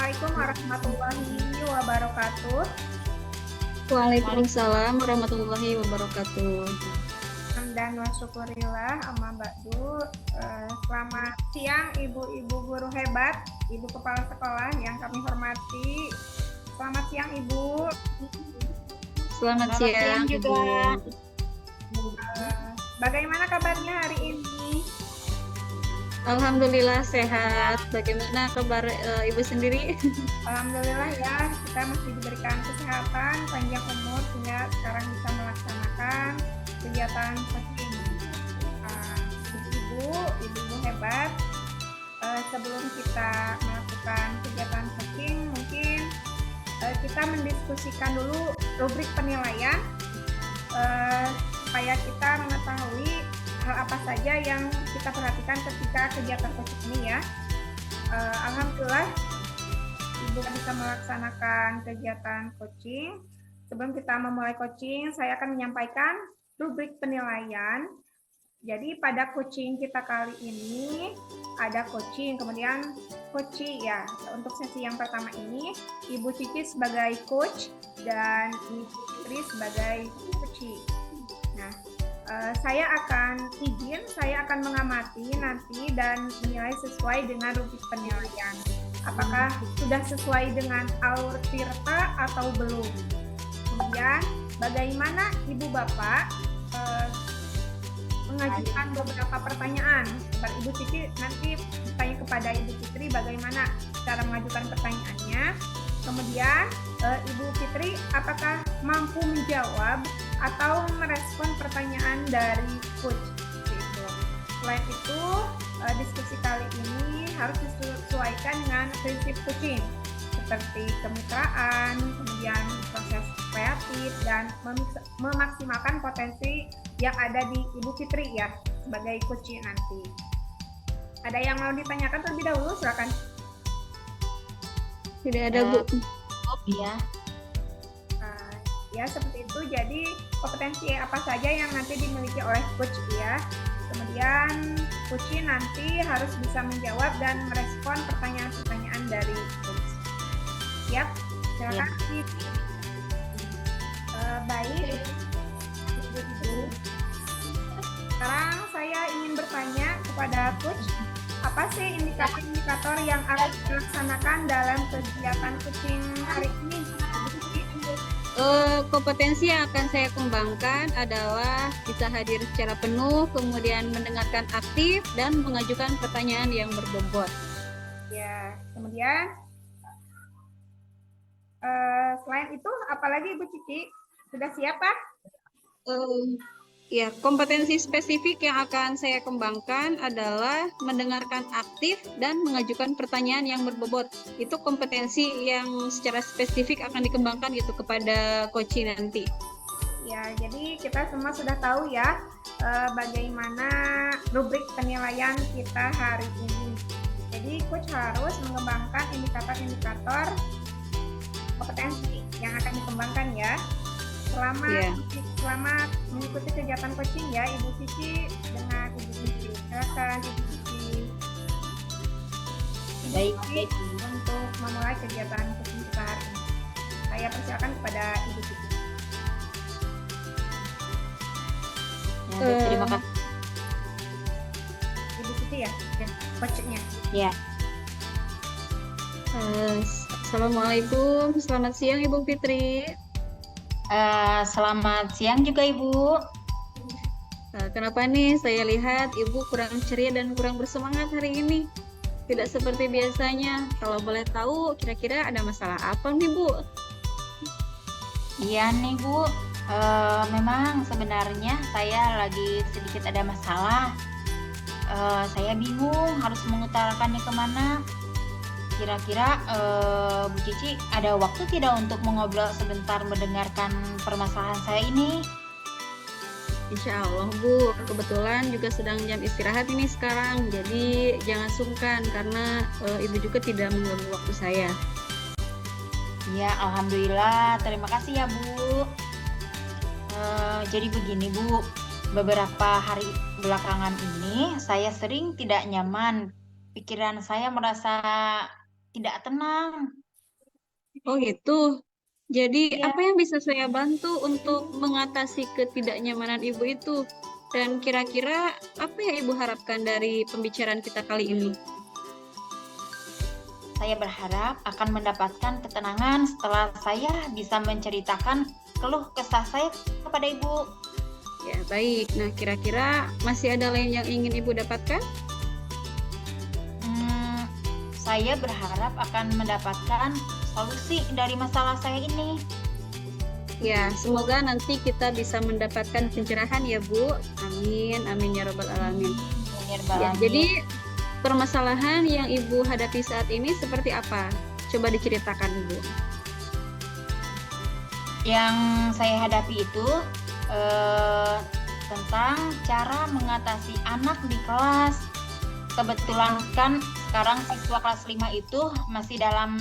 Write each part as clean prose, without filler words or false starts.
Assalamualaikum warahmatullahi wabarakatuh. Waalaikumsalam warahmatullahi wabarakatuh. Dan wa syukurillah amma ba'du. Selamat siang ibu-ibu guru hebat, ibu kepala sekolah yang kami hormati. Selamat siang ibu. Selamat siang juga. Bagaimana kabarnya hari ini? Alhamdulillah sehat. Bagaimana kabar ibu sendiri? Alhamdulillah ya, kita masih diberikan kesehatan, panjang umur sehingga sekarang bisa melaksanakan kegiatan coaching. Ibu-ibu hebat, sebelum kita melakukan kegiatan coaching, mungkin kita mendiskusikan dulu rubrik penilaian supaya kita mengetahui hal apa saja yang kita perhatikan ketika kegiatan coaching ini ya. Alhamdulillah Ibu bisa melaksanakan kegiatan coaching. Sebelum kita memulai coaching, saya akan menyampaikan rubrik penilaian. Jadi pada coaching kita kali ini ada coaching, kemudian coachee ya. Untuk sesi yang pertama ini, Ibu Cici sebagai coach dan Ibu Fitri sebagai coachee. Nah, saya akan mengamati nanti dan menilai sesuai dengan rubrik penilaian. Apakah sudah sesuai dengan alur Tirta atau belum? Kemudian, bagaimana Ibu Bapak mengajukan beberapa pertanyaan. Ibu Cici nanti bertanya kepada Ibu Fitri bagaimana cara mengajukan pertanyaannya. Kemudian Ibu Fitri apakah mampu menjawab atau merespon pertanyaan dari coach. Gitu. Selain itu, diskusi kali ini harus disesuaikan dengan prinsip coaching seperti kemitraan, kemudian proses kreatif, dan memaksimalkan potensi yang ada di Ibu Fitri ya sebagai coaching nanti. Ada yang mau ditanyakan terlebih dahulu, silakan. Tidak ada Bu. Ya. Ya seperti itu. Jadi kompetensi apa saja yang nanti dimiliki oleh coach ya. Kemudian coach nanti harus bisa menjawab dan merespon pertanyaan-pertanyaan dari coach. Siap? Silakan. Baik. Sekarang saya ingin bertanya kepada coach, apa sih indikator-indikator yang akan dilaksanakan dalam kegiatan coaching hari ini? Kompetensi yang akan saya kembangkan adalah bisa hadir secara penuh, kemudian mendengarkan aktif, dan mengajukan pertanyaan yang berbobot. Ya, kemudian selain itu, apalagi Ibu Cici? Sudah siap, Pak? Ya, kompetensi spesifik yang akan saya kembangkan adalah mendengarkan aktif dan mengajukan pertanyaan yang berbobot. Itu kompetensi yang secara spesifik akan dikembangkan gitu kepada coaching nanti. Ya, jadi kita semua sudah tahu ya bagaimana rubrik penilaian kita hari ini. Jadi coach harus mengembangkan indikator-indikator kompetensi yang akan dikembangkan ya. Selamat mengikuti kegiatan coaching ya Ibu Cici dengan Ibu Cici. Silakan Ibu Cici. Baik. Untuk memulai kegiatan coaching kita hari ini. Saya persilakan kepada Ibu Cici. Ya, terima kasih. Ibu Cici ya, coachnya. Ya. Assalamualaikum, selamat siang Ibu Fitri. Selamat siang juga Ibu. Kenapa nih saya lihat Ibu kurang ceria dan kurang bersemangat hari ini? Tidak seperti biasanya. Kalau boleh tahu, kira-kira ada masalah apa nih Bu? Iya nih Bu. Memang sebenarnya saya lagi sedikit ada masalah. Saya bingung harus mengutarakannya kemana. Kira-kira Bu Cici ada waktu tidak untuk mengobrol sebentar mendengarkan permasalahan saya ini? Insya Allah Bu, kebetulan juga sedang jam istirahat ini sekarang, jadi jangan sungkan karena Ibu juga tidak mengganggu waktu saya. Ya, Alhamdulillah, terima kasih ya Bu. Jadi begini Bu, beberapa hari belakangan ini saya sering tidak nyaman. Pikiran saya merasa tidak tenang. Oh gitu. Jadi Iya. apa yang bisa saya bantu untuk mengatasi ketidaknyamanan ibu itu? Dan kira-kira apa yang ibu harapkan dari pembicaraan kita kali ini? Saya berharap akan mendapatkan ketenangan setelah saya bisa menceritakan keluh kesah saya kepada ibu. Ya, baik. Nah, kira-kira masih ada lain yang ingin ibu dapatkan? Saya berharap akan mendapatkan solusi dari masalah saya ini. Ya, semoga nanti kita bisa mendapatkan pencerahan ya, Bu. Amin, amin ya rabbal alamin. Ya, jadi permasalahan yang ibu hadapi saat ini seperti apa? Coba diceritakan, Ibu. Yang saya hadapi itu tentang cara mengatasi anak di kelas. Kebetulan kan sekarang siswa kelas 5 itu masih dalam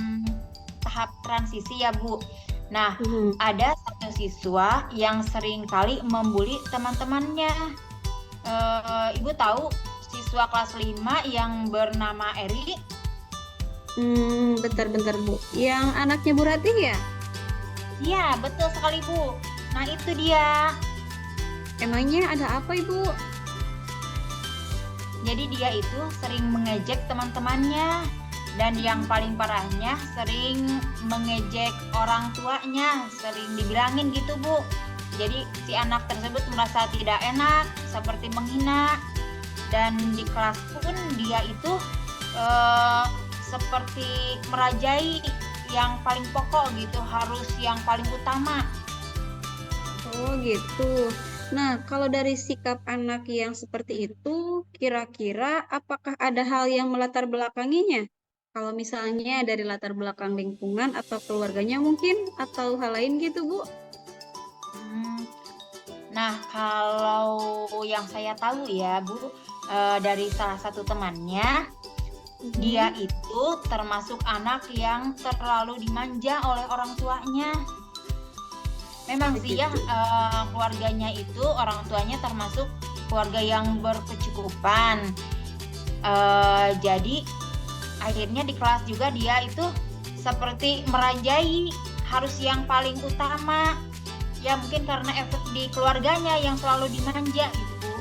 tahap transisi ya, Bu. Nah, ada satu siswa yang sering kali membuli teman-temannya. Ibu tahu siswa kelas 5 yang bernama Eri? Bentar-bentar, Bu. Yang anaknya Bu Ratih ya? Iya, betul sekali, Bu. Nah, itu dia. Emangnya ada apa, Ibu? Jadi dia itu sering mengejek teman-temannya. Dan yang paling parahnya sering mengejek orang tuanya. Sering dibilangin gitu, Bu. Jadi si anak tersebut merasa tidak enak, seperti menghina. Dan di kelas pun dia itu seperti merajai yang paling pokok gitu, harus yang paling utama. Oh gitu. Nah, kalau dari sikap anak yang seperti itu, kira-kira apakah ada hal yang melatar belakanginya? Kalau misalnya dari latar belakang lingkungan atau keluarganya mungkin, atau hal lain gitu, Bu? Nah, kalau yang saya tahu ya, Bu, dari salah satu temannya, dia itu termasuk anak yang terlalu dimanja oleh orang tuanya. Memang sih ya, keluarganya itu, orang tuanya termasuk keluarga yang berkecukupan. Jadi akhirnya di kelas juga dia itu seperti merajai, harus yang paling utama. Ya mungkin karena efek di keluarganya yang selalu dimanja gitu, Bu.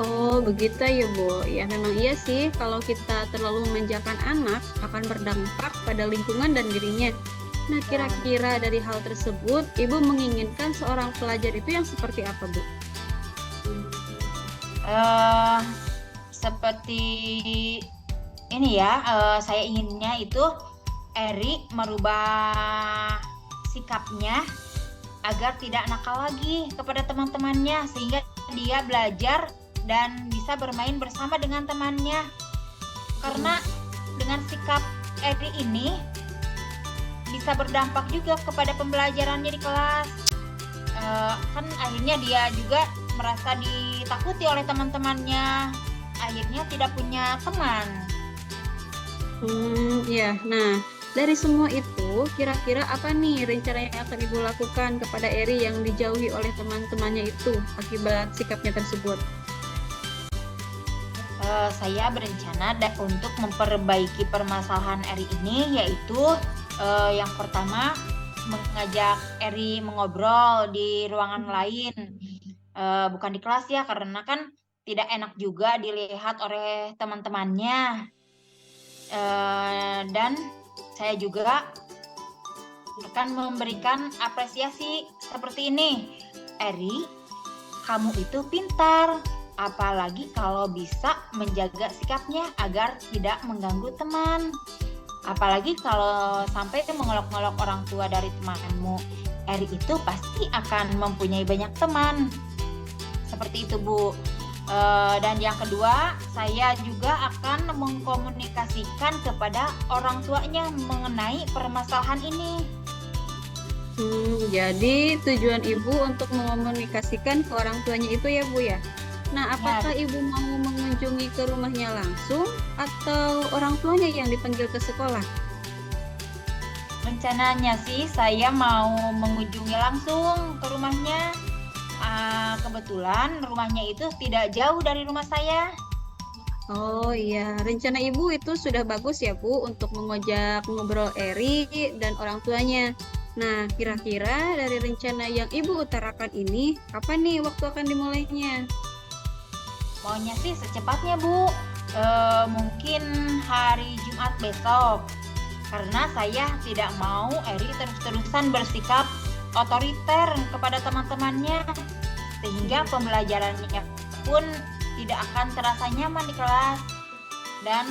Oh begitu ya, Bu. Ya memang iya sih, kalau kita terlalu memanjakan anak akan berdampak pada lingkungan dan dirinya. Nah, kira-kira dari hal tersebut, Ibu menginginkan seorang pelajar itu yang seperti apa, Bu? Seperti ini ya, saya inginnya itu Eri merubah sikapnya agar tidak nakal lagi kepada teman-temannya, sehingga dia belajar dan bisa bermain bersama dengan temannya. Karena dengan sikap Eri ini bisa berdampak juga kepada pembelajarannya di kelas. Kan akhirnya dia juga merasa ditakuti oleh teman-temannya, akhirnya tidak punya teman. Ya, nah dari semua itu kira-kira apa nih rencana yang akan Ibu lakukan kepada Eri yang dijauhi oleh teman-temannya itu akibat sikapnya tersebut? Saya berencana untuk memperbaiki permasalahan Eri ini, yaitu yang pertama mengajak Eri mengobrol di ruangan lain, bukan di kelas ya, karena kan tidak enak juga dilihat oleh teman-temannya. Dan saya juga akan memberikan apresiasi seperti ini. Eri, kamu itu pintar, apalagi kalau bisa menjaga sikapnya agar tidak mengganggu teman. Apalagi kalau sampai mengolok-olok orang tua dari temanmu. Eri itu pasti akan mempunyai banyak teman. Seperti itu, Bu. Dan yang kedua, saya juga akan mengkomunikasikan kepada orang tuanya mengenai permasalahan ini. Jadi tujuan Ibu untuk mengkomunikasikan ke orang tuanya itu ya, Bu ya? Nah, apakah Ibu mau mengunjungi ke rumahnya langsung atau orang tuanya yang dipanggil ke sekolah? Rencananya sih saya mau mengunjungi langsung ke rumahnya. Kebetulan rumahnya itu tidak jauh dari rumah saya. Oh iya, rencana Ibu itu sudah bagus ya Bu untuk mengajak ngobrol Eri dan orang tuanya. Nah, kira-kira dari rencana yang Ibu utarakan ini, kapan nih waktu akan dimulainya? Maunya sih secepatnya, Bu. Mungkin hari Jumat besok. Karena saya tidak mau Eri terus-terusan bersikap otoriter kepada teman-temannya. Sehingga pembelajarannya pun tidak akan terasa nyaman di kelas. Dan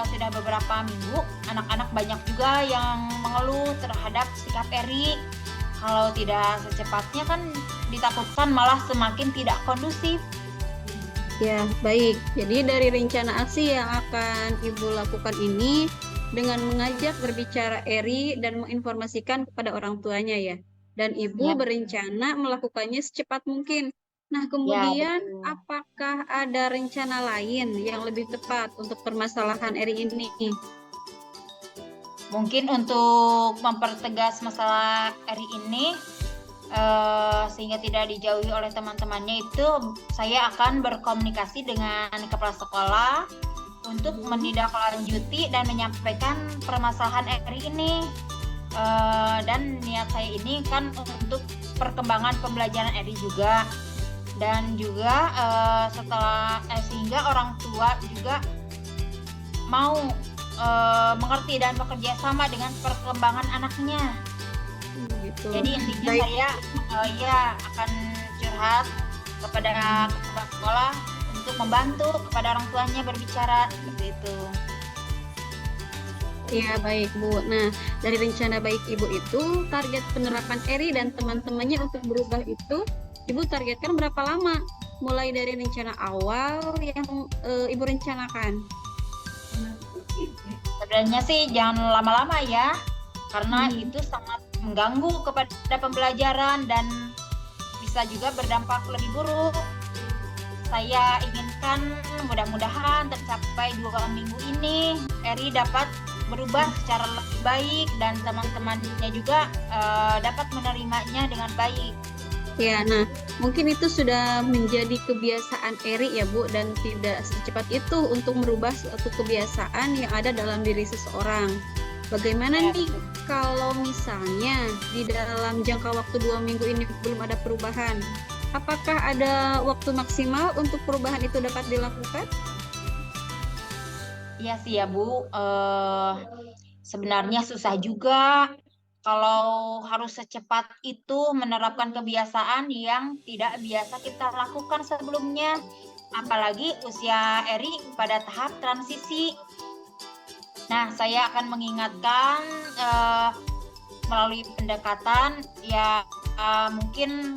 sudah beberapa minggu, anak-anak banyak juga yang mengeluh terhadap sikap Eri. Kalau tidak secepatnya kan ditakutkan malah semakin tidak kondusif. Ya, baik. Jadi dari rencana aksi yang akan Ibu lakukan ini dengan mengajak berbicara Eri dan menginformasikan kepada orang tuanya ya. Dan Ibu Ya, berencana melakukannya secepat mungkin. Nah, ya kemudian betul. apakah ada rencana lain yang lebih tepat untuk permasalahan Eri ini? Mungkin untuk mempertegas masalah Eri ini, sehingga tidak dijauhi oleh teman-temannya itu, saya akan berkomunikasi dengan kepala sekolah untuk menindaklanjuti dan menyampaikan permasalahan Eri ini. Dan niat saya ini kan untuk perkembangan pembelajaran Eri juga, dan juga sehingga orang tua juga mau mengerti dan bekerja sama dengan perkembangan anaknya. Gitu. Jadi intinya Baik. saya ya akan curhat kepada kepala sekolah untuk membantu kepada orang tuanya berbicara seperti itu. Ya, baik, Bu. Nah, dari rencana baik Ibu itu, target penerapan Eri dan teman-temannya untuk berubah itu, Ibu targetkan berapa lama? Mulai dari rencana awal yang Ibu rencanakan. Sebenarnya sih jangan lama-lama ya, karena itu sangat mengganggu kepada pembelajaran dan bisa juga berdampak lebih buruk. Saya inginkan mudah-mudahan tercapai 2 minggu ini Eri dapat berubah secara lebih baik dan teman-temannya juga dapat menerimanya dengan baik. Ya, nah mungkin itu sudah menjadi kebiasaan Eri ya Bu, dan tidak secepat itu untuk merubah suatu kebiasaan yang ada dalam diri seseorang. Bagaimana nih kalau misalnya di dalam jangka waktu 2 minggu ini belum ada perubahan? Apakah ada waktu maksimal untuk perubahan itu dapat dilakukan? Iya sih ya Bu, sebenarnya susah juga kalau harus secepat itu menerapkan kebiasaan yang tidak biasa kita lakukan sebelumnya. Apalagi usia Eri pada tahap transisi. Nah, saya akan mengingatkan melalui pendekatan ya, mungkin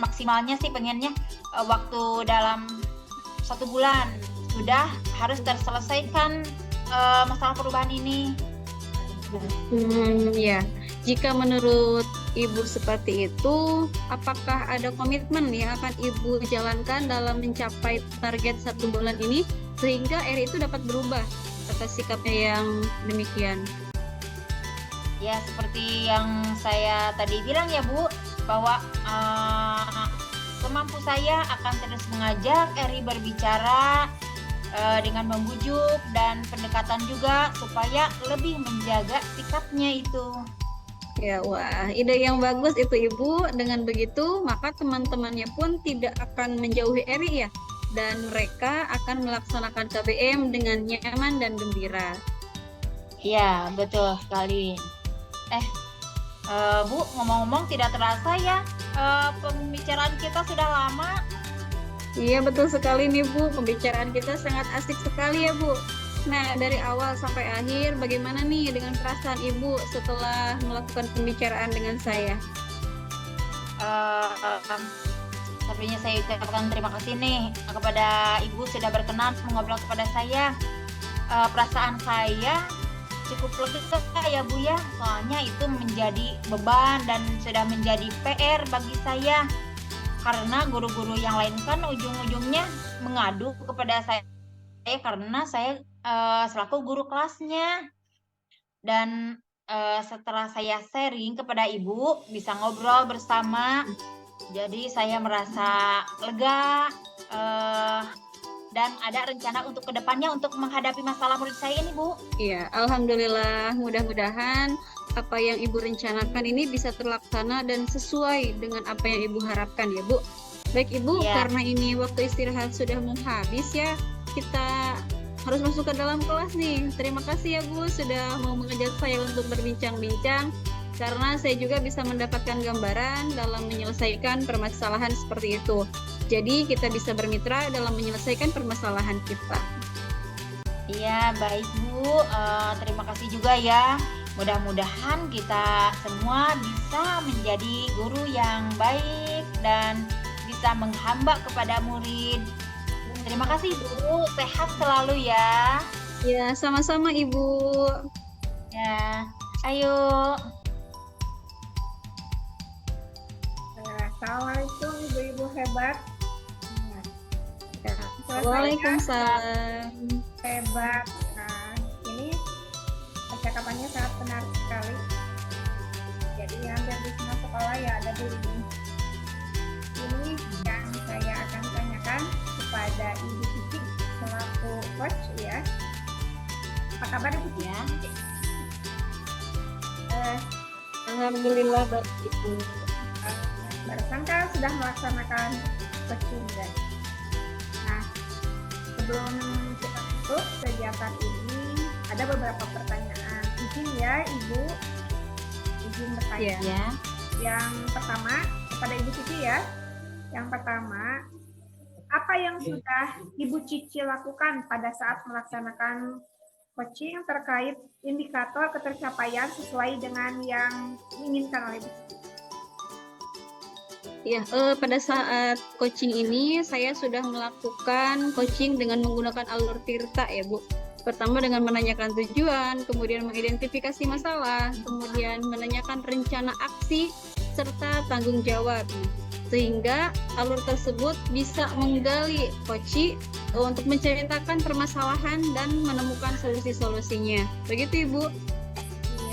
maksimalnya sih pengennya waktu dalam 1 bulan sudah harus terselesaikan masalah perubahan ini. Ya, jika menurut Ibu seperti itu, apakah ada komitmen yang akan Ibu jalankan dalam mencapai target 1 bulan ini sehingga Eri itu dapat berubah atas sikapnya yang demikian? Ya, seperti yang saya tadi bilang ya Bu, bahwa semampu saya akan terus mengajak Eri berbicara dengan membujuk dan pendekatan juga supaya lebih menjaga sikapnya itu. Ya, wah, ide yang bagus itu Ibu. Dengan begitu, maka teman-temannya pun tidak akan menjauhi Eri ya, dan mereka akan melaksanakan KBM dengan nyaman dan gembira. Iya, betul sekali. Bu, ngomong-ngomong tidak terasa ya, pembicaraan kita sudah lama. Iya, betul sekali nih Bu, pembicaraan kita sangat asik sekali ya Bu. Nah, dari awal sampai akhir, bagaimana nih dengan perasaan Ibu setelah melakukan pembicaraan dengan saya? Tentunya saya ucapkan terima kasih nih kepada Ibu sudah berkenan mengobrol kepada saya. Perasaan saya cukup lega ya Bu ya, soalnya itu menjadi beban dan sudah menjadi PR bagi saya. Karena guru-guru yang lain kan ujung-ujungnya mengadu kepada saya karena saya selaku guru kelasnya. Dan setelah saya sharing kepada Ibu, bisa ngobrol bersama, jadi saya merasa lega dan ada rencana untuk kedepannya untuk menghadapi masalah murid saya ini, Bu. Iya, alhamdulillah. Mudah-mudahan apa yang Ibu rencanakan ini bisa terlaksana dan sesuai dengan apa yang Ibu harapkan ya, Bu. Baik Ibu, Ya. karena ini waktu istirahat sudah mau habis ya, kita harus masuk ke dalam kelas nih. Terima kasih ya Bu sudah mau mengajak saya untuk berbincang-bincang, karena saya juga bisa mendapatkan gambaran dalam menyelesaikan permasalahan seperti itu. Jadi kita bisa bermitra dalam menyelesaikan permasalahan kita. Iya, baik Bu. Terima kasih juga ya. Mudah-mudahan kita semua bisa menjadi guru yang baik dan bisa menghamba kepada murid. Terima kasih Bu. Sehat selalu ya. Ya, sama-sama Ibu. Ya, ayo. Assalamualaikum ibu-ibu hebat. Ya. Selesai ya? Waalaikumsalam. Hebat. Nah, ini percakapannya sangat menarik sekali. Jadi hampir di semua sekolah ya ada bullying. Ini yang saya akan tanyakan kepada Ibu Cici selaku coach ya. Apa kabar Ibu Cici? Ya. Alhamdulillah baik Ibu. Barusan kan sudah melaksanakan coaching guys. Nah, sebelum kita tutup kegiatan ini, ada beberapa pertanyaan. Izin ya Ibu, izin bertanya. Ya. Yang pertama kepada Ibu Cici ya. Yang pertama, apa yang sudah Ibu Cici lakukan pada saat melaksanakan coaching terkait indikator ketercapaian sesuai dengan yang diinginkan oleh Ibu Cici? Ya, pada saat coaching ini saya sudah melakukan coaching dengan menggunakan alur Tirta ya Bu. Pertama dengan menanyakan tujuan, kemudian mengidentifikasi masalah, kemudian menanyakan rencana aksi serta tanggung jawab. Sehingga alur tersebut bisa menggali coach untuk menceritakan permasalahan dan menemukan solusi-solusinya. Begitu Ibu.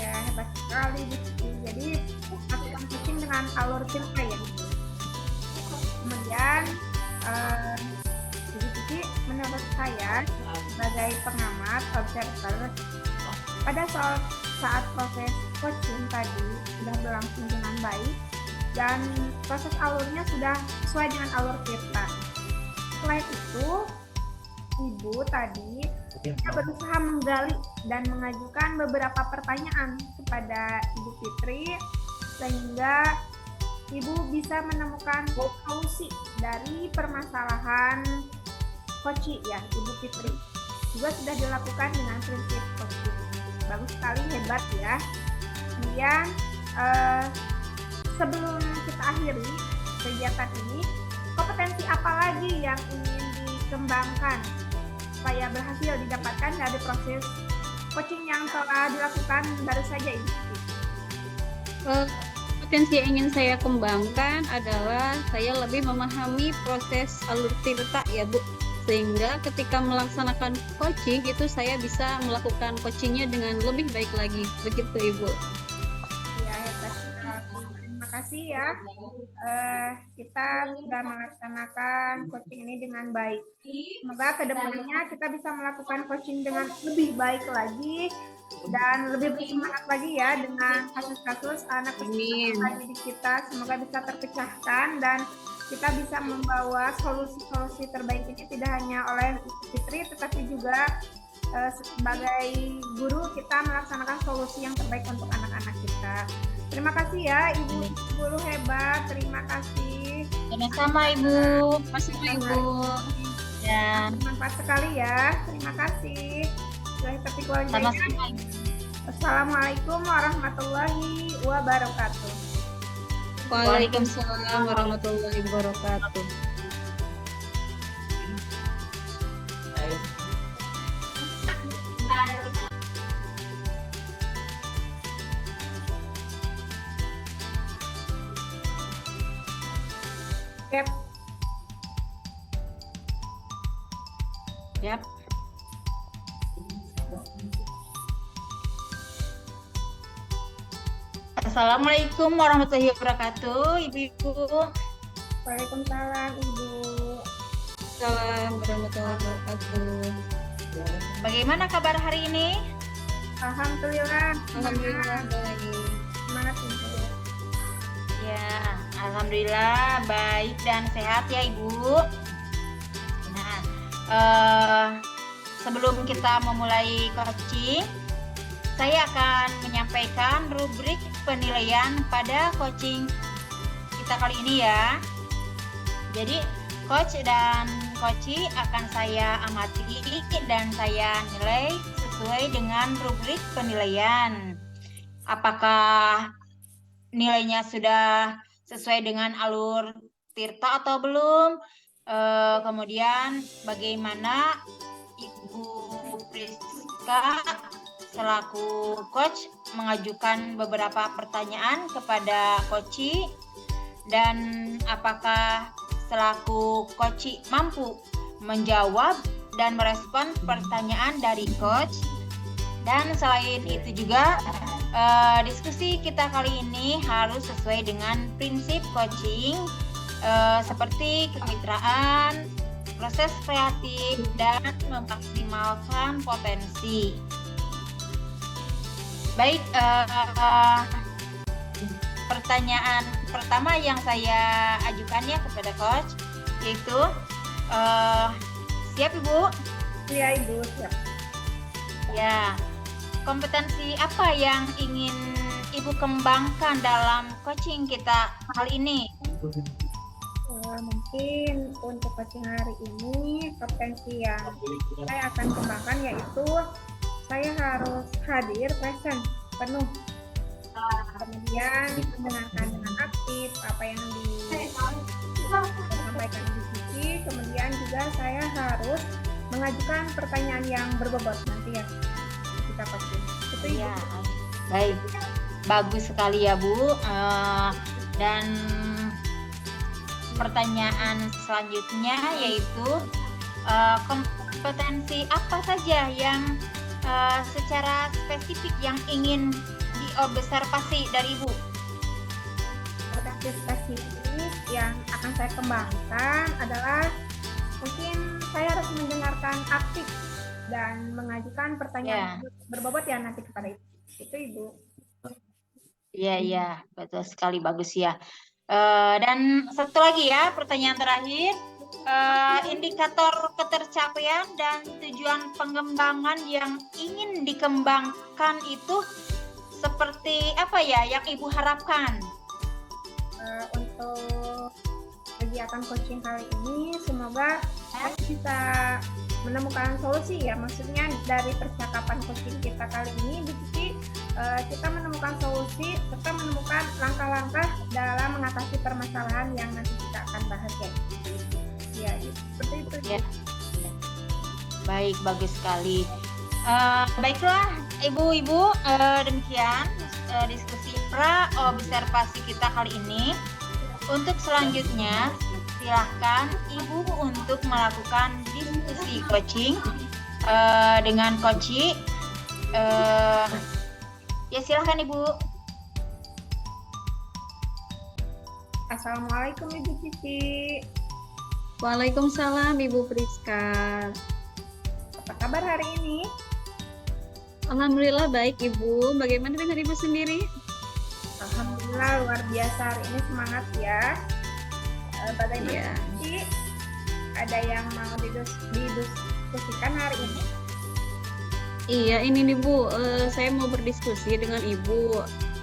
Iya, hebat sekali Ibu Cici. Jadi melakukan coaching dengan alur Tirta ya. Kemudian Ibu Cici menurut saya sebagai pengamat observer pada saat proses coaching tadi sudah berlangsung dengan baik dan proses alurnya sudah sesuai dengan alur Tirta. Selain itu, Ibu tadi kita berusaha menggali dan mengajukan beberapa pertanyaan kepada Ibu Fitri sehingga Ibu bisa menemukan solusi dari permasalahan coaching ya Ibu Fitri. Juga sudah dilakukan dengan prinsip coaching. Bagus sekali, hebat ya. Kemudian sebelum kita akhiri kegiatan ini, kompetensi apa lagi yang ingin dikembangkan supaya berhasil didapatkan dari proses coaching yang telah dilakukan baru saja Ibu Cici? Potensi yang ingin saya kembangkan adalah saya lebih memahami proses alur Tirta ya Bu, sehingga ketika melaksanakan coaching itu saya bisa melakukan coachingnya dengan lebih baik lagi. Begitu Ibu. Ya, hebat sekali. Terima kasih ya. Kita sudah melaksanakan coaching ini dengan baik. Semoga kedepannya kita bisa melakukan coaching dengan lebih baik lagi dan lebih bersemangat lagi ya dengan kasus-kasus anak didik kita. Semoga bisa terpecahkan dan kita bisa membawa solusi-solusi terbaik ini tidak hanya oleh Fitri tetapi juga sebagai guru kita melaksanakan solusi yang terbaik untuk anak-anak kita. Terima kasih ya Ibu guru hebat, terima kasih. Sama-sama Ibu. Sama-sama Ibu. Ya. Bermanfaat sekali ya. Terima kasih. Sudah topik selanjutnya. Sama-sama Ibu. Assalamualaikum warahmatullahi wabarakatuh. Waalaikumsalam warahmatullahi wabarakatuh. Yep. Yap. Assalamualaikum warahmatullahi wabarakatuh, Ibu-ibu. Waalaikumsalam Ibu. Waalaikumsalam warahmatullahi wabarakatuh. Bagaimana kabar hari ini? Alhamdulillah. Alhamdulillah baik. Semangat Ibu. Ya, alhamdulillah baik dan sehat ya Ibu. Nah, sebelum kita memulai coaching, saya akan menyampaikan rubrik penilaian pada coaching kita kali ini ya. Jadi, coach dan coachee akan saya amati dan saya nilai sesuai dengan rubrik penilaian. Apakah nilainya sudah sesuai dengan alur Tirta atau belum? Kemudian bagaimana Ibu Priska selaku coach mengajukan beberapa pertanyaan kepada coachee, dan apakah selaku coachee mampu menjawab dan merespon pertanyaan dari coach. Dan selain itu juga diskusi kita kali ini harus sesuai dengan prinsip coaching seperti kemitraan, proses kreatif, dan memaksimalkan potensi. Baik, pertanyaan pertama yang saya ajukan ya kepada coach, yaitu siap Ibu? Iya Ibu, siap. Ya, kompetensi apa yang ingin Ibu kembangkan dalam coaching kita kali ini? Mungkin untuk coaching hari ini kompetensi yang saya akan kembangkan yaitu saya harus hadir present penuh, kemudian mendengarkan dengan aktif apa yang disampaikan di sisi, kemudian juga saya harus mengajukan pertanyaan yang berbobot nanti ya kita coaching. Itu Ya, baik, bagus sekali ya Bu. Dan pertanyaan selanjutnya yaitu kompetensi apa saja yang secara spesifik yang ingin diobservasi dari Ibu? Kompetensi spesifik yang akan saya kembangkan adalah mungkin saya harus mendengarkan aktif dan mengajukan pertanyaan berbobot ya nanti kepada Ibu. Itu Ibu. Iya, betul sekali, bagus ya. Dan satu lagi ya, pertanyaan terakhir, indikator ketercapaian dan tujuan pengembangan yang ingin dikembangkan itu seperti apa ya yang Ibu harapkan? Untuk kegiatan coaching kali ini semoga saya bisa menemukan solusi ya, maksudnya dari percakapan coaching kita kali ini kita menemukan solusi serta menemukan langkah-langkah dalam mengatasi permasalahan yang nanti kita akan bahas ya. Ya, seperti itu. Ya. Baik, bagus sekali. Baiklah, Ibu-ibu, demikian diskusi observasi kita kali ini. Untuk selanjutnya, silahkan Ibu untuk melakukan diskusi coaching dengan coachee. Ya, silahkan Ibu. Assalamualaikum Ibu Cici. Waalaikumsalam Ibu Priska. Apa kabar hari ini? Alhamdulillah baik Ibu. Bagaimana dengan Ibu sendiri? Alhamdulillah luar biasa, hari ini semangat ya. Bagaimana Ya. Cici? Ada yang mau didiskusikan hari ini? Iya, ini nih Bu, saya mau berdiskusi dengan Ibu.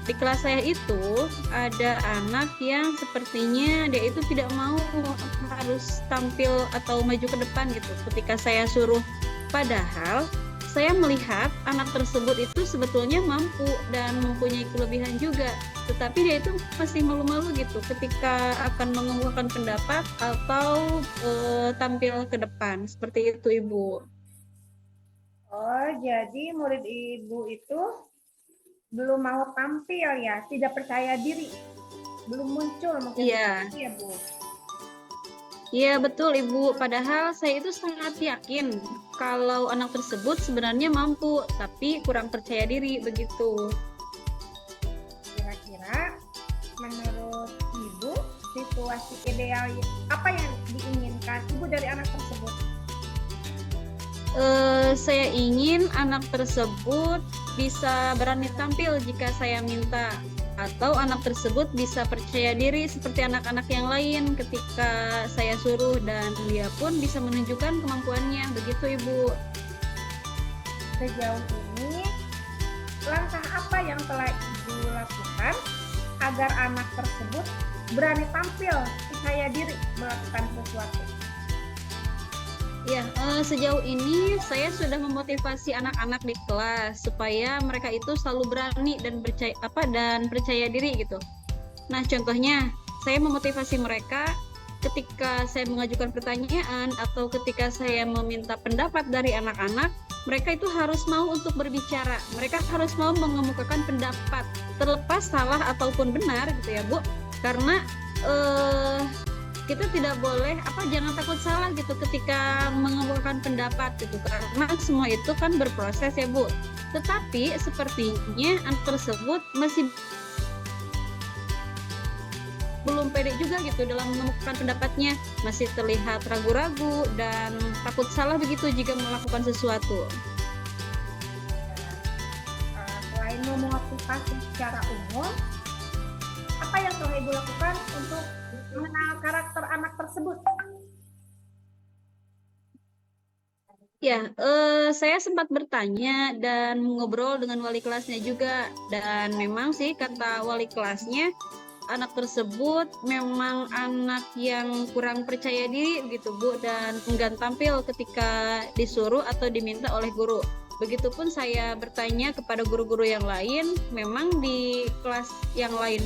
Di kelas saya itu ada anak yang sepertinya dia itu tidak mau harus tampil atau maju ke depan gitu ketika saya suruh. Padahal saya melihat anak tersebut itu sebetulnya mampu dan mempunyai kelebihan juga. Tetapi dia itu masih malu-malu gitu ketika akan mengemukakan pendapat atau tampil ke depan. Seperti itu Ibu. Oh, jadi murid Ibu itu belum mau tampil ya, tidak percaya diri, belum muncul mungkin. Iya. Ya Bu. Iya betul Ibu, padahal saya itu sangat yakin kalau anak tersebut sebenarnya mampu, tapi kurang percaya diri begitu. Kira-kira menurut Ibu situasi ideal apa yang diinginkan inginkan ibu dari anak tersebut? Saya ingin anak tersebut bisa berani tampil jika saya minta, atau anak tersebut bisa percaya diri seperti anak-anak yang lain ketika saya suruh, dan dia pun bisa menunjukkan kemampuannya. Begitu Ibu. Sejauh ini, langkah apa yang telah ibu lakukan agar anak tersebut berani tampil, percaya diri melakukan sesuatu? Ya, sejauh ini saya sudah memotivasi anak-anak di kelas supaya mereka itu selalu berani dan percaya diri gitu. Nah, contohnya saya memotivasi mereka ketika saya mengajukan pertanyaan atau ketika saya meminta pendapat dari anak-anak, mereka itu harus mau untuk berbicara. Mereka harus mau mengemukakan pendapat, terlepas salah ataupun benar gitu ya, Bu. Karena kita tidak boleh jangan takut salah gitu ketika mengemukakan pendapat gitu, karena semua itu kan berproses ya Bu. Tetapi sepertinya anak tersebut masih belum pede juga gitu dalam mengemukakan pendapatnya, masih terlihat ragu-ragu dan takut salah begitu jika melakukan sesuatu. Selain memotivasi secara umum, apa yang telah ibu lakukan untuk mengenal karakter anak tersebut? Ya, saya sempat bertanya dan ngobrol dengan wali kelasnya juga, dan memang sih kata wali kelasnya, anak tersebut memang anak yang kurang percaya diri gitu Bu, dan enggan tampil ketika disuruh atau diminta oleh guru. Begitupun saya bertanya kepada guru-guru yang lain, memang di kelas yang lain,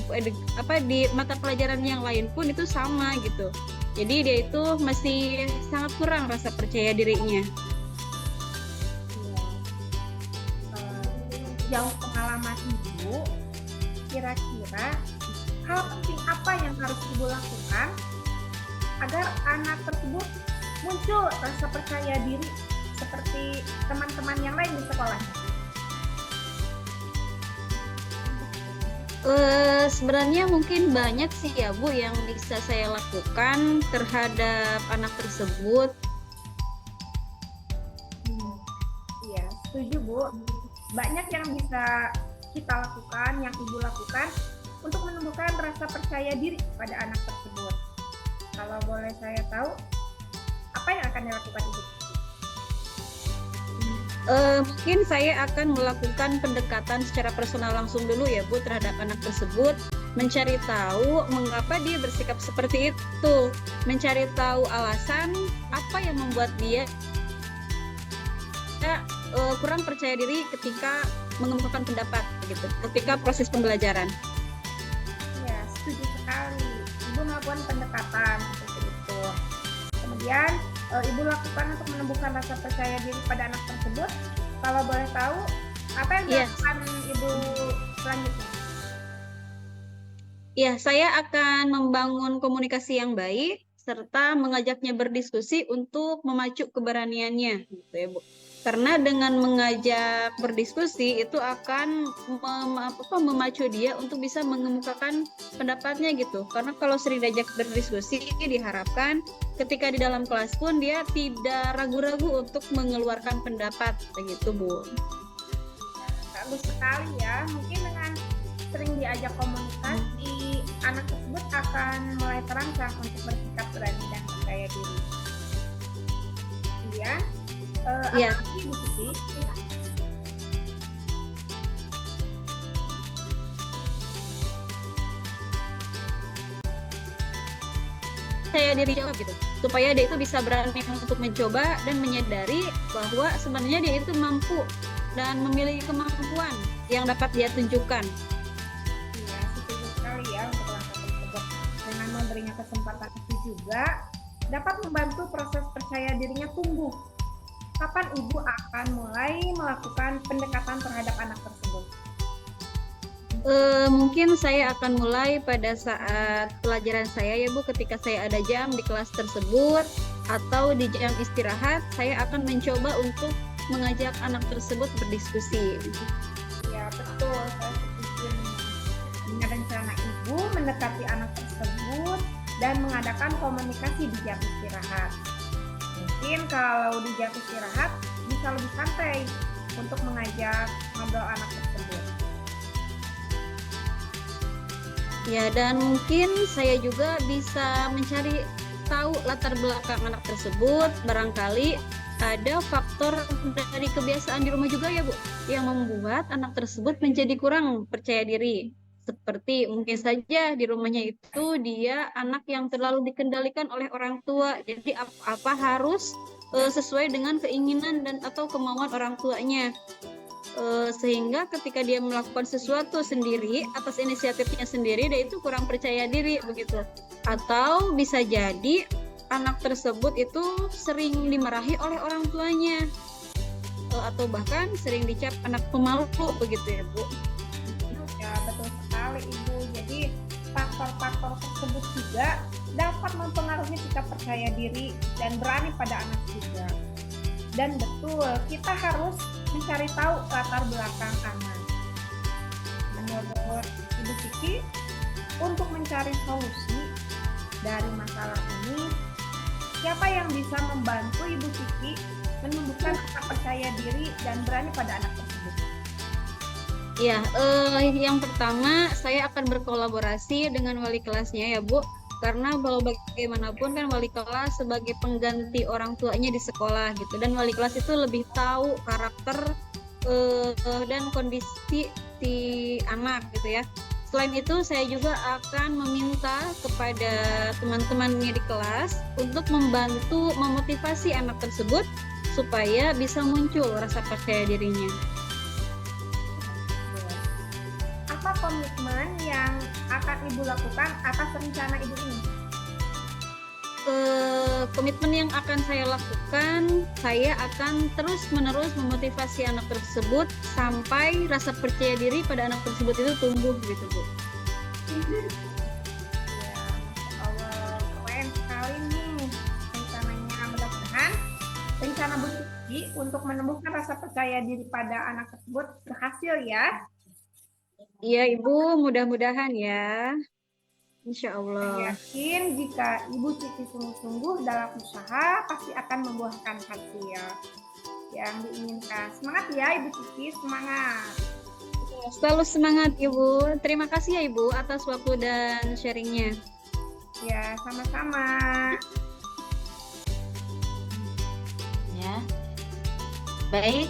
di mata pelajaran yang lain pun itu sama gitu. Jadi dia itu masih sangat kurang rasa percaya dirinya. Jauh pengalaman ibu, kira-kira hal penting apa yang harus ibu lakukan agar anak tersebut muncul rasa percaya diri seperti teman-teman yang lain di sekolah? Sebenarnya mungkin banyak sih ya Bu yang bisa saya lakukan terhadap anak tersebut. Iya, setuju Bu. Banyak yang bisa kita lakukan, yang ibu lakukan untuk menumbuhkan rasa percaya diri pada anak tersebut. Kalau boleh saya tahu, apa yang akan dilakukan ibu? Mungkin saya akan melakukan pendekatan secara personal langsung dulu ya Bu terhadap anak tersebut, mencari tahu mengapa dia bersikap seperti itu, mencari tahu alasan apa yang membuat dia kurang percaya diri ketika mengemukakan pendapat gitu, ketika proses pembelajaran. Ya, setuju sekali. Ibu melakukan pendekatan seperti itu. Kemudian ibu lakukan untuk menumbuhkan rasa percaya diri pada anak tersebut. Kalau boleh tahu, apa yang dilakukan ibu selanjutnya? Ya, saya akan membangun komunikasi yang baik serta mengajaknya berdiskusi untuk memacu keberaniannya, gitu ya Bu. Karena dengan mengajak berdiskusi itu akan memacu dia untuk bisa mengemukakan pendapatnya gitu. Karena kalau sering diajak berdiskusi, diharapkan ketika di dalam kelas pun dia tidak ragu-ragu untuk mengeluarkan pendapat, begitu Bu. Bagus sekali ya. Mungkin dengan sering diajak komunikasi, anak tersebut akan mulai terangsang untuk bersikap berani dan percaya diri. Kemudian Iya. apalagi Bu Siti? Saya diri jawab gitu, supaya dia itu bisa berani untuk mencoba dan menyadari bahwa sebenarnya dia itu mampu dan memiliki kemampuan yang dapat dia tunjukkan. Iya, setuju sekali ya untuk langkah tersebut. Dengan memberinya kesempatan itu juga dapat membantu proses percaya dirinya tumbuh. Kapan ibu akan mulai melakukan pendekatan terhadap anak tersebut? Mungkin saya akan mulai pada saat pelajaran saya ya Bu, ketika saya ada jam di kelas tersebut atau di jam istirahat, saya akan mencoba untuk mengajak anak tersebut berdiskusi. Ya betul, saya setuju. Dengan rencana ibu mendekati anak tersebut dan mengadakan komunikasi di jam istirahat. Mungkin kalau di jam istirahat bisa lebih santai untuk mengajak ngobrol anak tersebut. Ya, dan mungkin saya juga bisa mencari tahu latar belakang anak tersebut. Barangkali ada faktor dari kebiasaan di rumah juga ya Bu, yang membuat anak tersebut menjadi kurang percaya diri. Seperti mungkin saja di rumahnya itu dia anak yang terlalu dikendalikan oleh orang tua. Jadi apa harus sesuai dengan keinginan dan atau kemauan orang tuanya. Sehingga ketika dia melakukan sesuatu sendiri atas inisiatifnya sendiri, dia itu kurang percaya diri begitu. Atau bisa jadi anak tersebut itu sering dimarahi oleh orang tuanya, atau bahkan sering dicap anak pemalu begitu ya Bu. Ya, betul sekali Ibu. Jadi faktor-faktor tersebut juga dapat mempengaruhi sikap percaya diri dan berani pada anak juga. Dan betul, kita harus mencari tahu latar belakang anak. Menurut Ibu Cici, untuk mencari solusi dari masalah ini, siapa yang bisa membantu Ibu Cici menumbuhkan rasa percaya diri dan berani pada anak tersebut? Ya, yang pertama saya akan berkolaborasi dengan wali kelasnya ya Bu, karena kalau bagaimanapun kan wali kelas sebagai pengganti orang tuanya di sekolah gitu, dan wali kelas itu lebih tahu karakter dan kondisi si anak gitu ya. Selain itu saya juga akan meminta kepada teman-temannya di kelas untuk membantu memotivasi anak tersebut supaya bisa muncul rasa percaya dirinya. Apa komitmen yang akan Ibu lakukan atas rencana Ibu ini? Komitmen yang akan saya lakukan, saya akan terus-menerus memotivasi anak tersebut sampai rasa percaya diri pada anak tersebut itu tumbuh gitu Bu. Ya, Masya Allah, keren sekali nih rencananya. Mudah-mudahan rencana Bu Cici untuk menumbuhkan rasa percaya diri pada anak tersebut berhasil ya. Iya Ibu, mudah-mudahan ya. Insya Allah. Yakin jika Ibu Cici sungguh-sungguh dalam usaha pasti akan membuahkan hasil yang diinginkan. Semangat ya Ibu Cici, semangat. Selalu semangat Ibu. Terima kasih ya Ibu atas waktu dan sharingnya. Ya, sama-sama. Ya. Baik.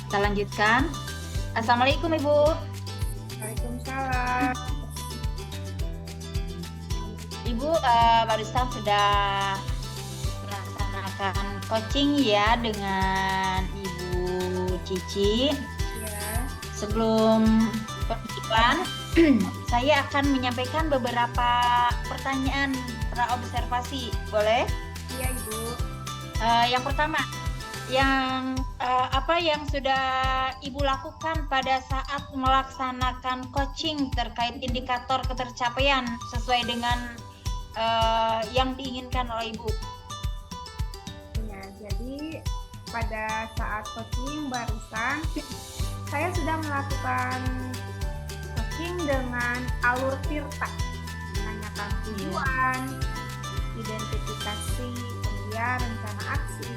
Kita lanjutkan. Assalamualaikum Ibu. Waalaikumsalam. Ibu barusan sudah melaksanakan coaching ya dengan Ibu Cici. Ya. Sebelum penutupan, saya akan menyampaikan beberapa pertanyaan pra-observasi. Boleh? Iya Ibu. Yang pertama, apa yang sudah Ibu lakukan pada saat melaksanakan coaching terkait indikator ketercapaian sesuai dengan yang diinginkan oleh Ibu? Ya, jadi pada saat coaching barusan saya sudah melakukan coaching dengan alur Tirta, menanyakan tujuan, identifikasi, kemudian rencana aksi,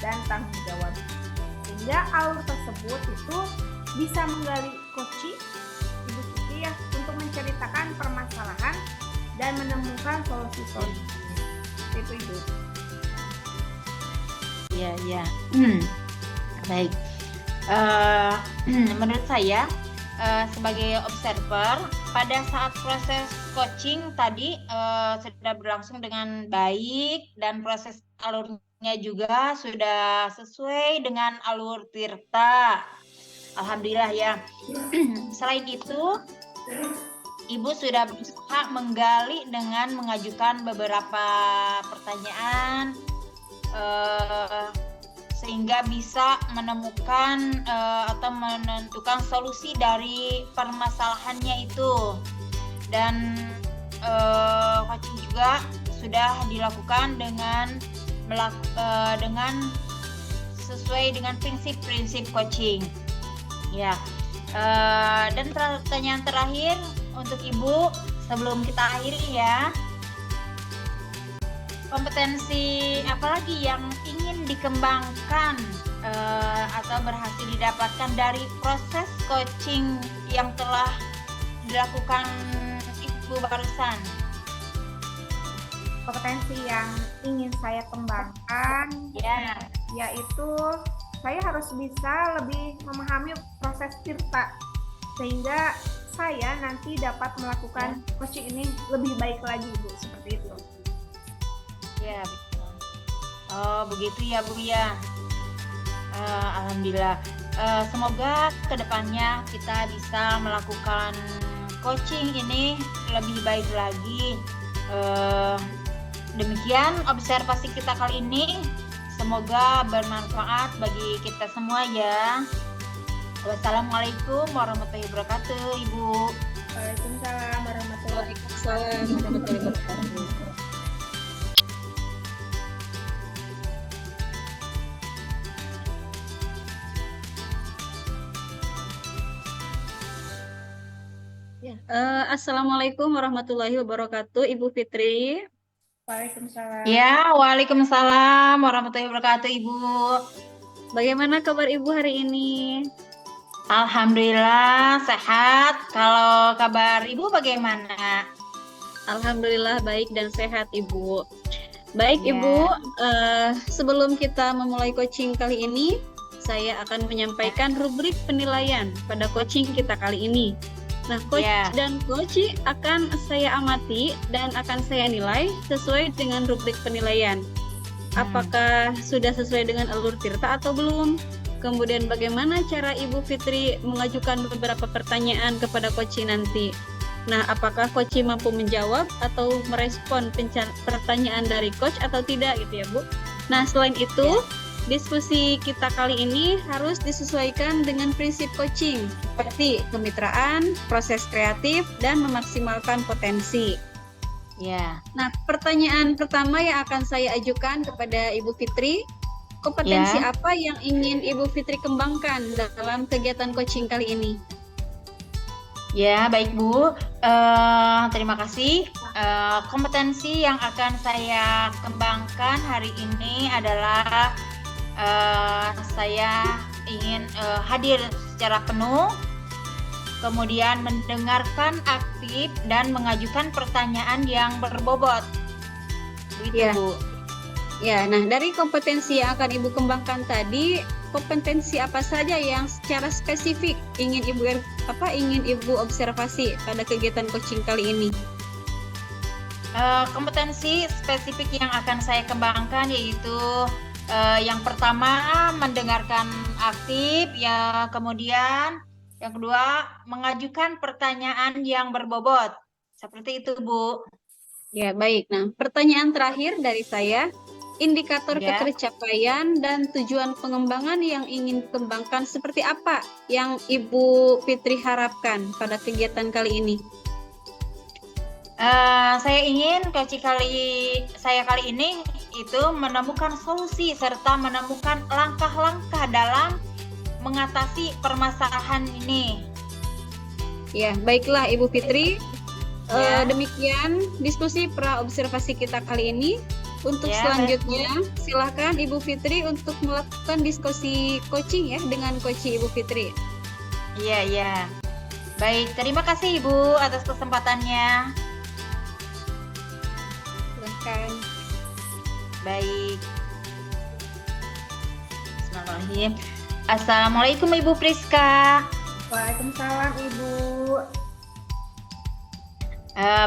dan tanggung jawab. Sehingga alur tersebut itu bisa menggali coaching Ibu Cici ya untuk menceritakan permasalahan dan menemukan solusi-solusi. Itu Ibu. Ya. Baik. Menurut saya sebagai observer pada saat proses coaching tadi sudah berlangsung dengan baik dan proses alurnya juga sudah sesuai dengan alur Tirta. Alhamdulillah ya. Selain itu, Ibu sudah berusaha menggali dengan mengajukan beberapa pertanyaan sehingga bisa menemukan atau menentukan solusi dari permasalahannya itu. Dan coaching juga sudah dilakukan dengan sesuai dengan prinsip-prinsip coaching. Ya. Dan pertanyaan terakhir, untuk Ibu sebelum kita akhiri ya. Kompetensi apa lagi yang ingin dikembangkan atau berhasil didapatkan dari proses coaching yang telah dilakukan Ibu barusan? Kompetensi yang ingin saya kembangkan Ya. yaitu saya harus bisa lebih memahami proses tirta sehingga saya nanti dapat melakukan coaching ini lebih baik lagi, Bu, seperti itu. Ya, betul. Oh, begitu ya, Bu ya. Alhamdulillah. Semoga kedepannya kita bisa melakukan coaching ini lebih baik lagi. Demikian observasi kita kali ini. Semoga bermanfaat bagi kita semua ya. Wassalamualaikum warahmatullahi wabarakatuh, Ibu. Waalaikumsalam warahmatullahi Waalaikumsalam warahmatullahi wabarakatuh. Assalamualaikum warahmatullahi wabarakatuh, Ibu Fitri. Waalaikumsalam. Ya, waalaikumsalam warahmatullahi wabarakatuh, Ibu. Bagaimana kabar Ibu hari ini? Alhamdulillah sehat. Kalau kabar Ibu bagaimana? Alhamdulillah baik dan sehat Ibu. Baik Ya. Ibu, sebelum kita memulai coaching kali ini, saya akan menyampaikan rubrik penilaian pada coaching kita kali ini. Nah, coach Ya. dan coach akan saya amati dan akan saya nilai sesuai dengan rubrik penilaian. Apakah sudah sesuai dengan alur tirta atau belum? Kemudian bagaimana cara Ibu Fitri mengajukan beberapa pertanyaan kepada coach nanti? Nah, apakah coach mampu menjawab atau merespon pertanyaan dari coach atau tidak gitu ya, Bu? Nah, selain itu, diskusi kita kali ini harus disesuaikan dengan prinsip coaching seperti kemitraan, proses kreatif, dan memaksimalkan potensi. Ya. Nah, pertanyaan pertama yang akan saya ajukan kepada Ibu Fitri, kompetensi Ya. apa yang ingin Ibu Fitri kembangkan dalam kegiatan coaching kali ini? Ya, baik Bu. Terima kasih. Kompetensi yang akan saya kembangkan hari ini adalah saya ingin hadir secara penuh, kemudian mendengarkan aktif dan mengajukan pertanyaan yang berbobot. Begitu, Ya. Bu. Ya, nah dari kompetensi yang akan Ibu kembangkan tadi, kompetensi apa saja yang secara spesifik ingin Ibu observasi pada kegiatan coaching kali ini? Kompetensi spesifik yang akan saya kembangkan yaitu yang pertama mendengarkan aktif, ya kemudian yang kedua mengajukan pertanyaan yang berbobot. Seperti itu, Bu. Ya, baik. Nah, pertanyaan terakhir dari saya, indikator Ya. ketercapaian dan tujuan pengembangan yang ingin dikembangkan seperti apa yang Ibu Fitri harapkan pada kegiatan kali ini? Saya ingin coach saya kali ini itu menemukan solusi serta menemukan langkah-langkah dalam mengatasi permasalahan ini. Ya, baiklah Ibu Fitri. Ya. Demikian diskusi pra-observasi kita kali ini. Untuk Ya, selanjutnya, silakan Ibu Fitri untuk melakukan diskusi coaching ya dengan coach Ibu Fitri. Iya, iya. Baik, terima kasih Ibu atas kesempatannya. Silakan. Baik. Bismillahirrahmanirrahim. Assalamualaikum Ibu Priska. Waalaikumsalam, Ibu.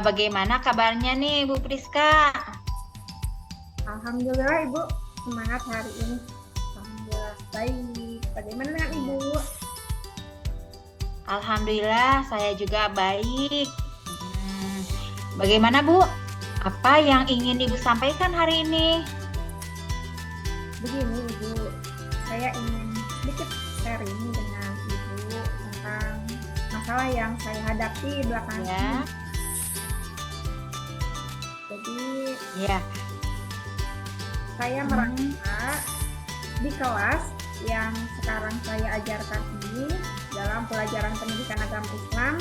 Bagaimana kabarnya nih Ibu Priska? Alhamdulillah, Ibu. Semangat hari ini. Alhamdulillah baik. Bagaimana dengan Ibu? Alhamdulillah saya juga baik. Bagaimana Bu? Apa yang ingin Ibu sampaikan hari ini? Begini, Ibu. Saya ingin sedikit sharing dengan Ibu tentang masalah yang saya hadapi belakangan Ya. ini. Jadi, Ya. saya merasa di kelas yang sekarang saya ajarkan ini dalam pelajaran pendidikan agama Islam,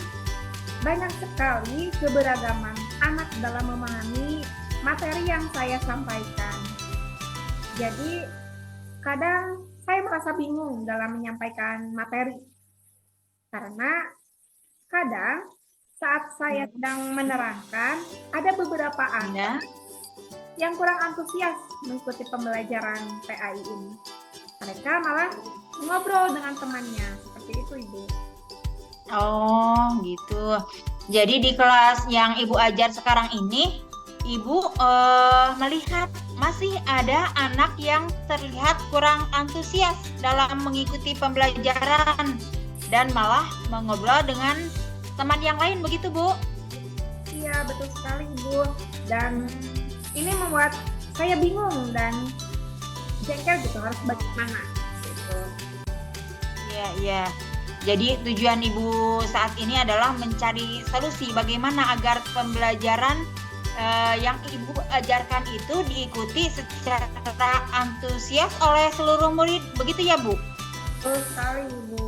banyak sekali keberagaman anak dalam memahami materi yang saya sampaikan. Jadi, kadang saya merasa bingung dalam menyampaikan materi. Karena kadang saat saya sedang menerangkan, ada beberapa anak yang kurang antusias mengikuti pembelajaran PAI ini. Mereka malah ngobrol dengan temannya, seperti itu Ibu. Oh, gitu. Jadi di kelas yang Ibu ajar sekarang ini, Ibu melihat masih ada anak yang terlihat kurang antusias dalam mengikuti pembelajaran dan malah mengobrol dengan teman yang lain, begitu Bu? Iya, betul sekali Ibu. Dan ini membuat saya bingung dan jengkel gitu, harus bagaimana gitu. Iya, iya. Jadi tujuan Ibu saat ini adalah mencari solusi bagaimana agar pembelajaran yang Ibu ajarkan itu diikuti secara antusias oleh seluruh murid, begitu ya Bu? Betul sekali Ibu.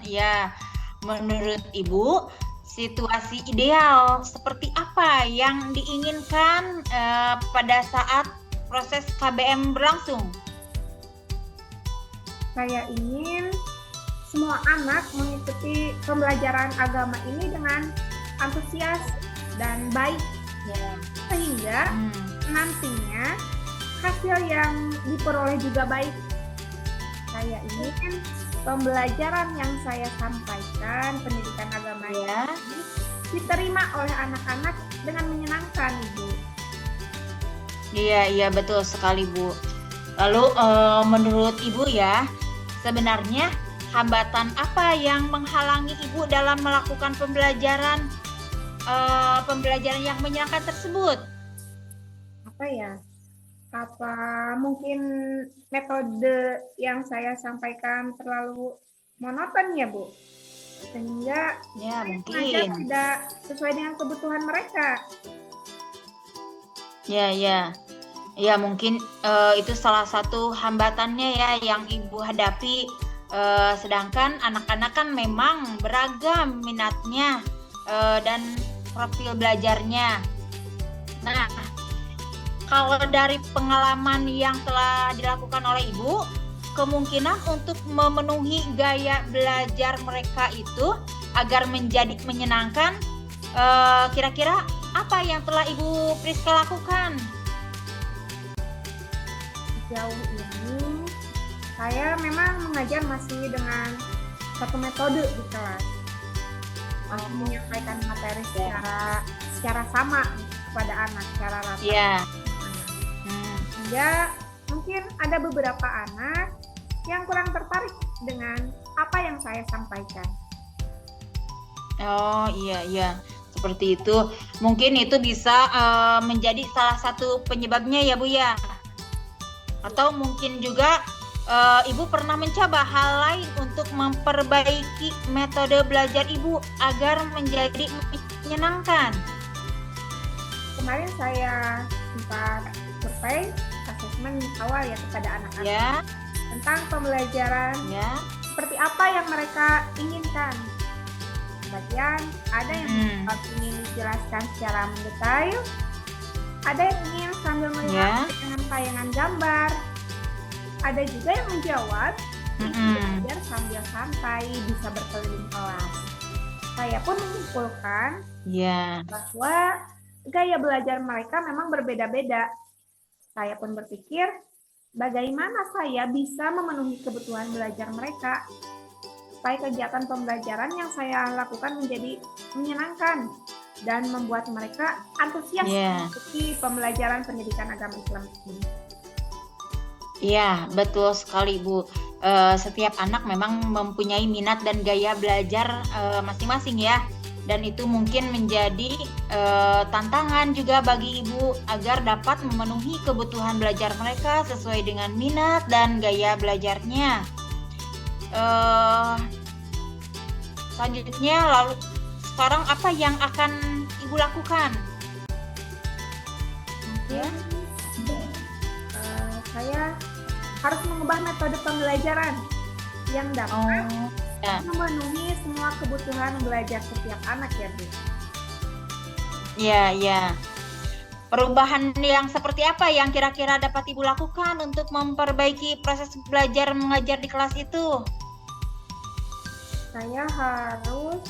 Ya, menurut Ibu, situasi ideal seperti apa yang diinginkan pada saat proses KBM berlangsung? Saya ingin semua anak mengikuti pembelajaran agama ini dengan antusias dan baik, sehingga nantinya hasil yang diperoleh juga baik. Saya ingin pembelajaran yang saya sampaikan, pendidikan agama ini diterima oleh anak-anak dengan menyenangkan, Ibu. Iya, betul sekali Bu. Lalu menurut Ibu ya, sebenarnya hambatan apa yang menghalangi Ibu dalam melakukan pembelajaran yang menyenangkan tersebut? Apa ya? Apa mungkin metode yang saya sampaikan terlalu monoton ya Bu? Sehingga mungkin tidak sesuai dengan kebutuhan mereka. Ya mungkin itu salah satu hambatannya ya yang Ibu hadapi. Sedangkan anak-anak kan memang beragam minatnya dan profil belajarnya. Nah, kalau dari pengalaman yang telah dilakukan oleh Ibu, kemungkinan untuk memenuhi gaya belajar mereka itu agar menjadi menyenangkan, kira-kira apa yang telah Ibu Priska lakukan? Sejauh ini, saya memang mengajar masih dengan satu metode di kelas. Menyampaikan materi secara sama kepada anak, secara rata. Ya, mungkin ada beberapa anak yang kurang tertarik dengan apa yang saya sampaikan. Oh iya, seperti itu. Mungkin itu bisa menjadi salah satu penyebabnya ya Bu ya. Atau mungkin juga Ibu pernah mencoba hal lain untuk memperbaiki metode belajar Ibu agar menjadi menyenangkan. Kemarin saya sempat survei asesmen awal ya kepada anak-anak tentang pembelajaran seperti apa yang mereka inginkan. Bagian ada yang ingin dijelaskan secara mendetail, ada yang ingin sambil melihat dengan tayangan gambar, ada juga yang menjawab belajar sambil santai, bisa berkeliling kelas. Saya pun menyimpulkan bahwa gaya belajar mereka memang berbeda-beda. Saya pun berpikir, bagaimana saya bisa memenuhi kebutuhan belajar mereka, supaya kegiatan pembelajaran yang saya lakukan menjadi menyenangkan dan membuat mereka antusias mengikuti pembelajaran pendidikan agama Islam ini. Iya, betul sekali Bu. Setiap anak memang mempunyai minat dan gaya belajar masing-masing ya. Dan itu mungkin menjadi tantangan juga bagi Ibu agar dapat memenuhi kebutuhan belajar mereka sesuai dengan minat dan gaya belajarnya. Selanjutnya, lalu sekarang apa yang akan Ibu lakukan? Saya harus mengubah metode pembelajaran yang dapat Ya. memenuhi semua kebutuhan belajar setiap anak ya, Bu. Ya, ya. Perubahan yang seperti apa yang kira-kira dapat Ibu lakukan untuk memperbaiki proses belajar mengajar di kelas itu? Saya harus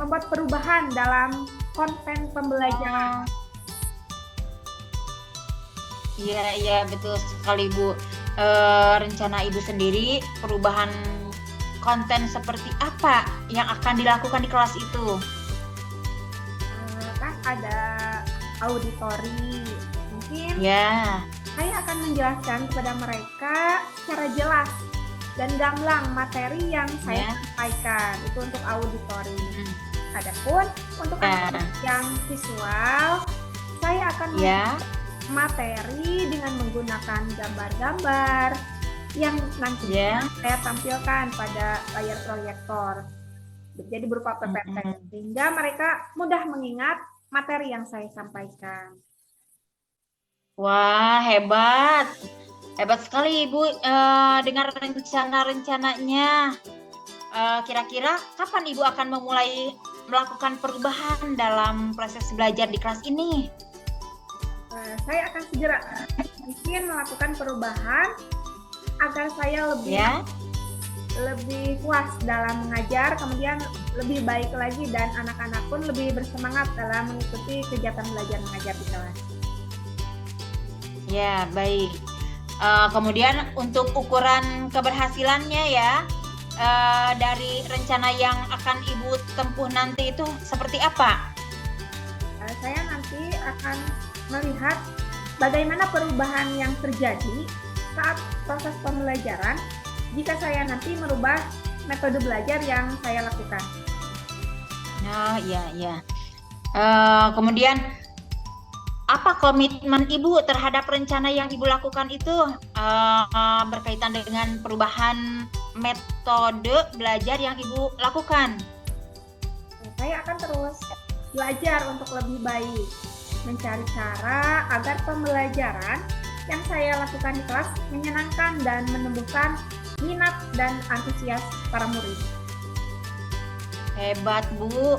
membuat perubahan dalam konten pembelajaran. Iya, iya, betul sekali, Bu. Rencana Ibu sendiri, perubahan konten seperti apa yang akan dilakukan di kelas itu? Kan ada auditori. Mungkin Ya, saya akan menjelaskan kepada mereka secara jelas dan gamblang materi yang saya Ya. sampaikan. Itu untuk auditori. Hmm. Adapun untuk Ya. anak yang visual, saya akan ya, materi dengan menggunakan gambar-gambar yang nanti ya. saya tampilkan pada layar proyektor. Jadi berupa PPT, sehingga mereka mudah mengingat materi yang saya sampaikan. Wah, hebat. Hebat sekali, Ibu, dengan rencana-rencananya. Kira-kira kapan Ibu akan memulai melakukan perubahan dalam proses belajar di kelas ini? Saya akan segera mungkin melakukan perubahan agar saya lebih puas dalam mengajar, kemudian lebih baik lagi dan anak-anak pun lebih bersemangat dalam mengikuti kegiatan belajar mengajar di kelas. Ya, baik. Kemudian untuk ukuran keberhasilannya ya, dari rencana yang akan Ibu tempuh nanti itu seperti apa? Saya nanti akan melihat bagaimana perubahan yang terjadi saat proses pembelajaran jika saya nanti merubah metode belajar yang saya lakukan. Nah, ya. Kemudian apa komitmen Ibu terhadap rencana yang Ibu lakukan itu berkaitan dengan perubahan metode belajar yang Ibu lakukan? Saya akan terus belajar untuk lebih baik, mencari cara agar pembelajaran yang saya lakukan di kelas menyenangkan dan menumbuhkan minat dan antusias para murid. Hebat, Bu.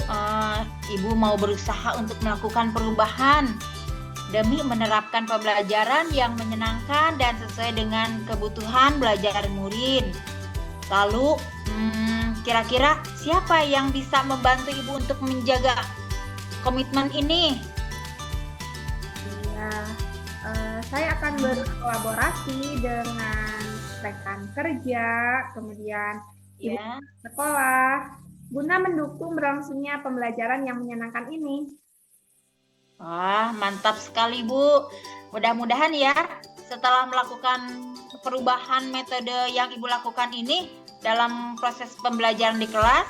Ibu mau berusaha untuk melakukan perubahan demi menerapkan pembelajaran yang menyenangkan dan sesuai dengan kebutuhan belajar murid. Lalu, kira-kira siapa yang bisa membantu Ibu untuk menjaga komitmen ini? Ya, saya akan berkolaborasi dengan rekan kerja, kemudian ibu sekolah, guna mendukung berlangsungnya pembelajaran yang menyenangkan ini. Wah, mantap sekali, Bu. Mudah-mudahan ya, setelah melakukan perubahan metode yang Ibu lakukan ini dalam proses pembelajaran di kelas,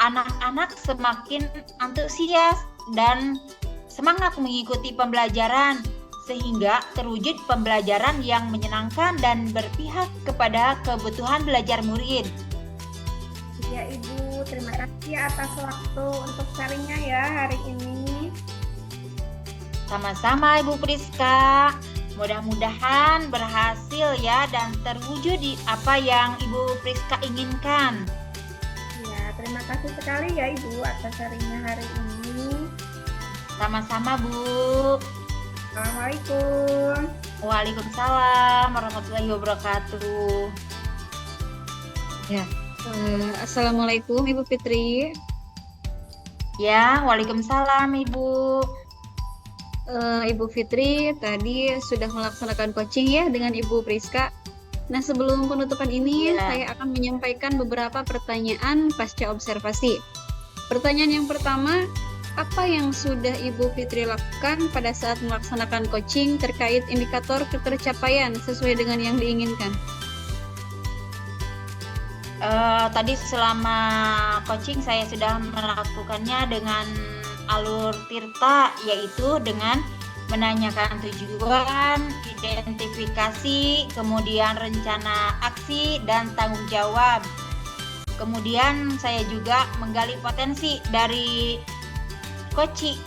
anak-anak semakin antusias dan semangat mengikuti pembelajaran, sehingga terwujud pembelajaran yang menyenangkan dan berpihak kepada kebutuhan belajar murid. Ya, Ibu, terima kasih atas waktu untuk sharingnya ya hari ini. Sama-sama, Ibu Priska. Mudah-mudahan berhasil ya dan terwujud di apa yang Ibu Priska inginkan. Ya, terima kasih sekali ya Ibu atas sharingnya hari ini. Sama-sama, Bu. Assalamualaikum. Waalaikumsalam warahmatullahi wabarakatuh. Ya. Assalamualaikum Ibu Fitri. Ya, waalaikumsalam Ibu. Ibu Fitri tadi sudah melaksanakan coaching ya dengan Ibu Priska. Nah, sebelum penutupan ini saya akan menyampaikan beberapa pertanyaan pasca observasi. Pertanyaan yang pertama, apa yang sudah Ibu Fitri lakukan pada saat melaksanakan coaching terkait indikator ketercapaian sesuai dengan yang diinginkan? Tadi selama coaching saya sudah melakukannya dengan alur Tirta, yaitu dengan menanyakan tujuan, identifikasi, kemudian rencana aksi, dan tanggung jawab. Kemudian saya juga menggali potensi dari coaching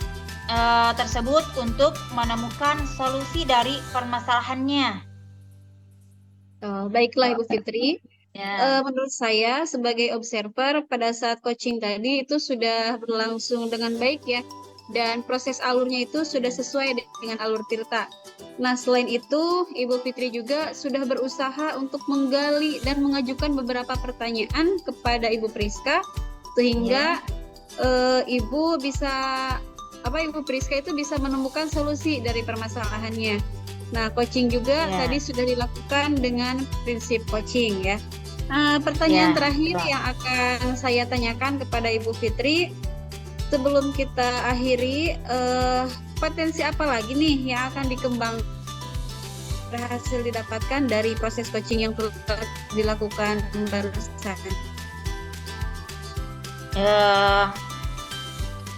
tersebut untuk menemukan solusi dari permasalahannya. Baiklah Ibu Fitri. Ya. Menurut saya sebagai observer pada saat coaching tadi itu sudah berlangsung dengan baik ya, dan proses alurnya itu sudah sesuai dengan alur Tirta. Nah, selain itu Ibu Fitri juga sudah berusaha untuk menggali dan mengajukan beberapa pertanyaan kepada Ibu Priska sehingga Ibu Priska itu bisa menemukan solusi dari permasalahannya. Nah, coaching juga tadi sudah dilakukan dengan prinsip coaching ya. Pertanyaan terakhir yang akan saya tanyakan kepada Ibu Fitri sebelum kita akhiri, potensi apa lagi nih yang akan dikembangkan berhasil didapatkan dari proses coaching yang telah dilakukan barusan?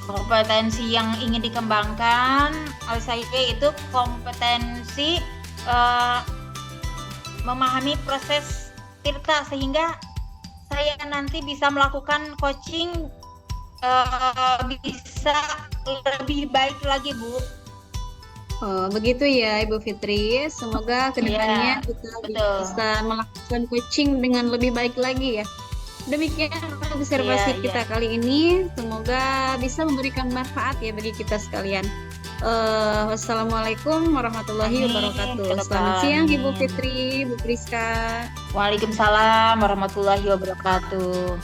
Kompetensi yang ingin dikembangkan oleh saya itu kompetensi memahami proses Tirta sehingga saya nanti bisa melakukan coaching bisa lebih baik lagi, Bu. Oh, begitu ya Ibu Fitri. Semoga kedepannya kita bisa melakukan coaching dengan lebih baik lagi ya. Demikian observasi kita kali ini. Semoga bisa memberikan manfaat ya bagi kita sekalian. Wassalamualaikum warahmatullahi wabarakatuh. Selamat siang Ibu Fitri, Bu Priska. Waalaikumsalam warahmatullahi wabarakatuh.